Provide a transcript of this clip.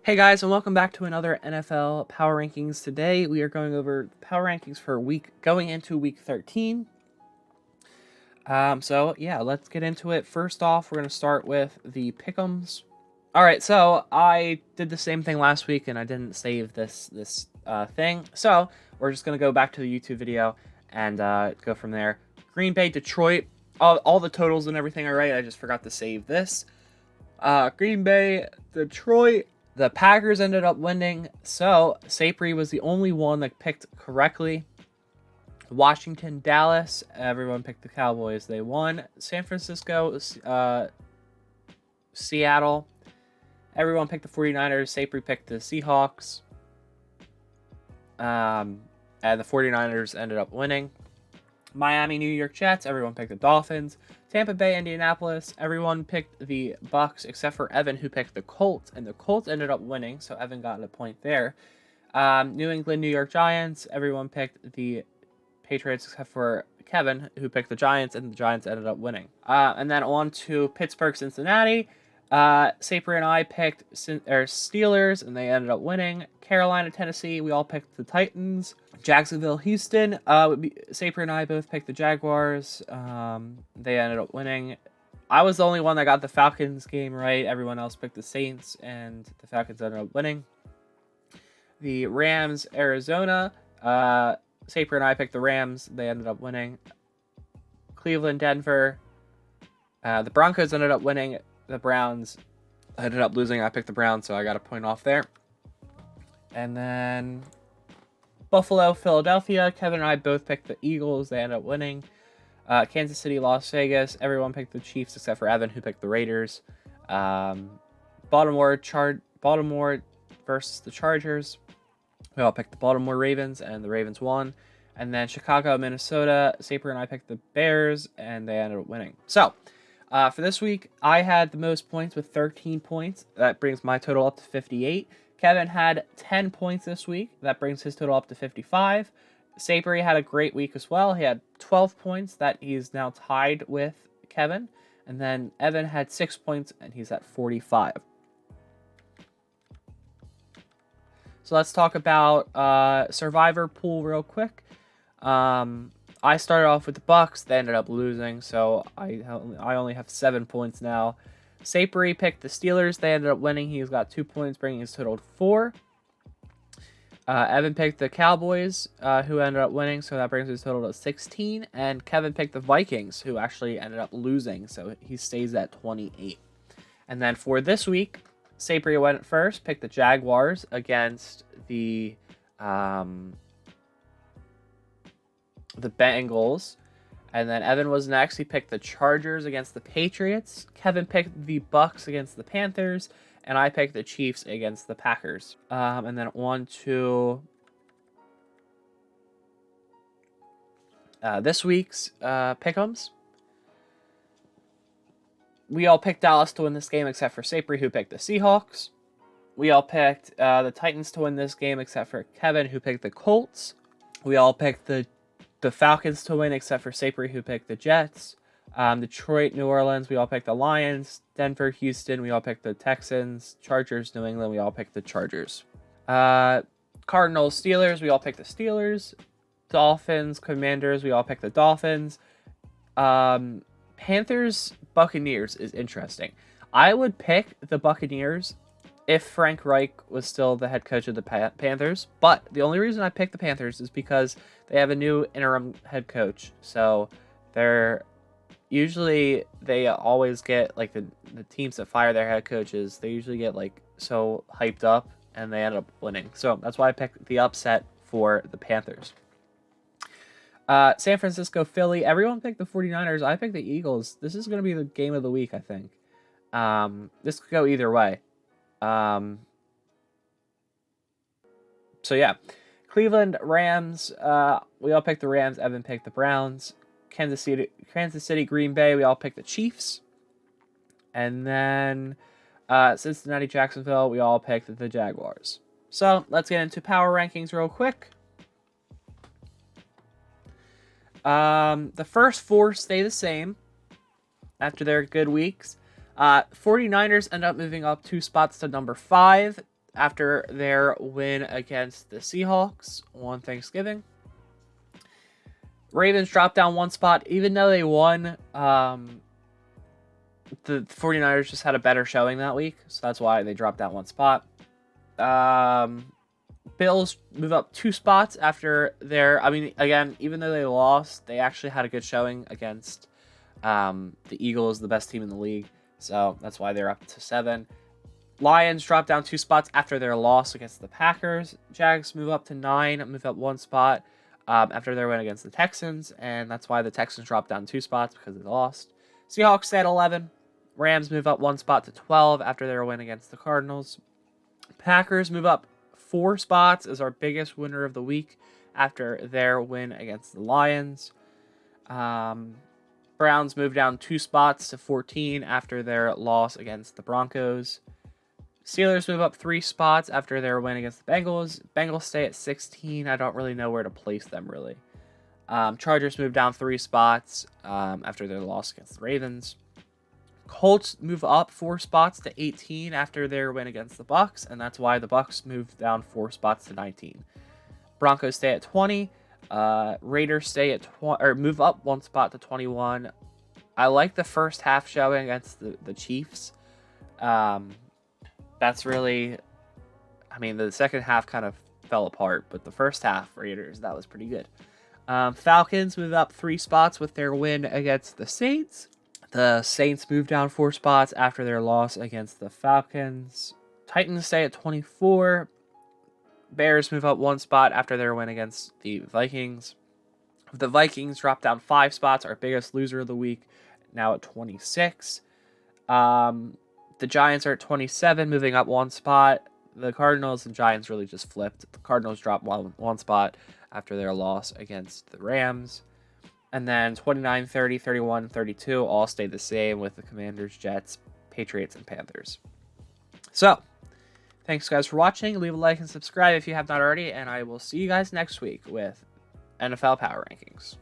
Hey guys, and welcome back to another NFL Power Rankings. Today we are going over Power Rankings for going into week 13. So yeah, let's get into it. First off, we're going to start with the pick'ems. All right, so I did the same thing last week and I didn't save this thing. So we're just going to go back to the YouTube video and go from there. Green Bay, Detroit, all the totals and everything are right. I just forgot to save this. Green Bay, Detroit. The Packers ended up winning, so Seipiri was the only one that picked correctly. Washington, Dallas, everyone picked the Cowboys. They won. San Francisco, Seattle, everyone picked the 49ers. Seipiri picked the Seahawks. And the 49ers ended up winning. Miami, New York Jets, everyone picked the Dolphins. Tampa Bay, Indianapolis, everyone picked the Bucks except for Evan, who picked the Colts, and the Colts ended up winning, so Evan got a point there. New England, New York Giants, everyone picked the Patriots except for Kevin, who picked the Giants, and the Giants ended up winning. And then on to Pittsburgh, Cincinnati. Seipiri and I picked Steelers, and they ended up winning. Carolina, Tennessee, we all picked the Titans. Jacksonville, Houston, Seipiri and I both picked the Jaguars. They ended up winning. I was the only one that got the Falcons game right. Everyone else picked the Saints, and the Falcons ended up winning. The Rams, Arizona, Seipiri and I picked the Rams. They ended up winning. Cleveland, Denver, the Broncos ended up winning. The Browns ended up losing. I picked the Browns, so I got a point off there. And then Buffalo, Philadelphia. Kevin and I both picked the Eagles. They ended up winning. Kansas City, Las Vegas. Everyone picked the Chiefs except for Evan, who picked the Raiders. Baltimore versus the Chargers. We all picked the Baltimore Ravens, and the Ravens won. And then Chicago, Minnesota. Seipiri and I picked the Bears, and they ended up winning. So, for this week, I had the most points with 13 points. That brings my total up to 58. Kevin had 10 points this week. That brings his total up to 55. Seipiri had a great week as well. He had 12 points. That he's now tied with Kevin. And then Evan had 6 points, and he's at 45. So let's talk about Survivor Pool real quick. I started off with the Bucks. They ended up losing, so I only have 7 points now. Seipiri picked the Steelers. They ended up winning. He's got 2 points, bringing his total to 4. Evan picked the Cowboys, who ended up winning, so that brings his total to 16. And Kevin picked the Vikings, who actually ended up losing, so he stays at 28. And then for this week, Seipiri went first, picked the Jaguars against the Bengals. And then Evan was next. He picked the Chargers against the Patriots. Kevin picked the Bucks against the Panthers. And I picked the Chiefs against the Packers. And then on to this week's pick'ems. We all picked Dallas to win this game except for Seipiri, who picked the Seahawks. We all picked the Titans to win this game except for Kevin, who picked the Colts. We all picked the Falcons to win, except for Seipiri, who picked the Jets. Detroit, New Orleans, we all picked the Lions. Denver, Houston, we all picked the Texans. Chargers, New England, we all picked the Chargers. Cardinals, Steelers, we all picked the Steelers. Dolphins, Commanders, we all picked the Dolphins. Panthers, Buccaneers is interesting. I would pick the Buccaneers if Frank Reich was still the head coach of the Panthers, but the only reason I picked the Panthers is because they have a new interim head coach. So they always get, like, the teams that fire their head coaches, they usually get, like, so hyped up and they end up winning. So that's why I picked the upset for the Panthers. San Francisco, Philly, everyone picked the 49ers. I picked the Eagles. This is going to be the game of the week, I think. This could go either way. So yeah, Cleveland, Rams, we all picked the Rams. Evan picked the Browns. Kansas City, Green Bay, we all picked the Chiefs. And then Cincinnati, Jacksonville, we all picked the Jaguars. So let's get into power rankings real quick. The first 4 stay the same after their good weeks. 49ers end up moving up 2 spots to number 5. after their win against the Seahawks on Thanksgiving. Ravens dropped down 1 spot, even though they won. The 49ers just had a better showing that week, so that's why they dropped down 1 spot. Bills move up 2 spots after their... I mean, again, even though they lost, they actually had a good showing against the Eagles, the best team in the league. So that's why they're up to 7. Lions drop down 2 spots after their loss against the Packers. Jags move up to 9, move up 1 spot after their win against the Texans, and that's why the Texans dropped down 2 spots because they lost. Seahawks stay at 11. Rams move up 1 spot to 12 after their win against the Cardinals. Packers move up 4 spots as our biggest winner of the week after their win against the Lions. Browns move down 2 spots to 14 after their loss against the Broncos. Steelers move up 3 spots after their win against the Bengals. Bengals stay at 16. I don't really know where to place them, really. Chargers move down 3 spots after their loss against the Ravens. Colts move up 4 spots to 18 after their win against the Bucks, and that's why the Bucks move down 4 spots to 19. Broncos stay at 20. Raiders stay at move up 1 spot to 21. I like the first half showing against the Chiefs. That's really, I mean, the second half kind of fell apart, but the first half, Raiders, that was pretty good. Falcons move up 3 spots with their win against the Saints. The Saints move down 4 spots after their loss against the Falcons. Titans stay at 24. Bears move up 1 spot after their win against the Vikings. The Vikings drop down 5 spots, our biggest loser of the week, now at 26. The Giants are at 27, moving up 1 spot. The Cardinals and Giants really just flipped. The Cardinals dropped one spot after their loss against the Rams. And then 29, 30, 31, 32 all stayed the same with the Commanders, Jets, Patriots, and Panthers. So, thanks guys for watching. Leave a like and subscribe if you have not already. And I will see you guys next week with NFL Power Rankings.